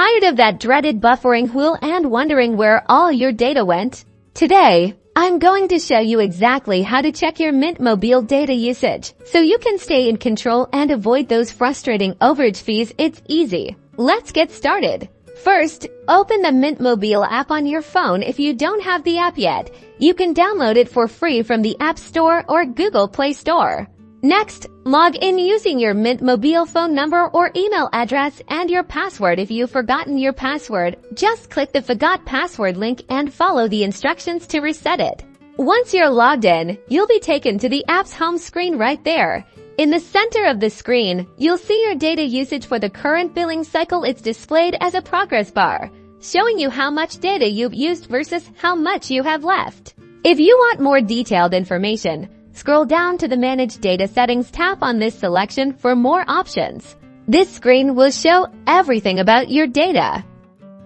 Tired of that dreaded buffering wheel and wondering where all your data went? Today, I'm going to show you exactly how to check your Mint Mobile data usage so you can stay in control and avoid those frustrating overage fees. It's easy. Let's get started. First, open the Mint Mobile app on your phone. If you don't have the app yet, you can download it for free from the App Store or Google Play Store. Next, log in using your Mint Mobile phone number or email address and your password. If you've forgotten your password, just click the Forgot Password link and follow the instructions to reset it. Once you're logged in, you'll be taken to the app's home screen right there. In the center of the screen, you'll see your data usage for the current billing cycle. It's displayed as a progress bar, showing you how much data you've used versus how much you have left. If you want more detailed information, scroll down to the Manage Data Settings. Tap on this selection for more options. This screen will show everything about your data.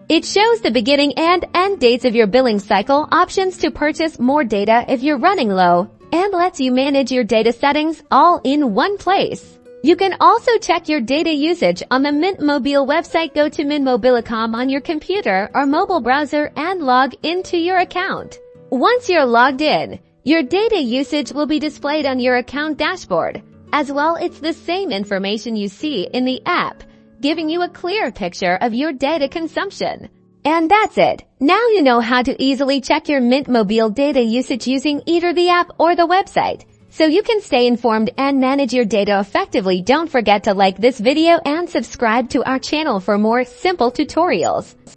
It shows the beginning and end dates of your billing cycle, options to purchase more data if you're running low, and lets you manage your data settings all in one place. You can also check your data usage on the Mint Mobile website. Go to mintmobile.com on your computer or mobile browser and log into your account. Once you're logged in, your data usage will be displayed on your account dashboard. As well, it's the same information you see in the app, giving you a clear picture of your data consumption. And that's it. Now you know how to easily check your Mint Mobile data usage using either the app or the website, so you can stay informed and manage your data effectively. Don't forget to like this video and subscribe to our channel for more simple tutorials.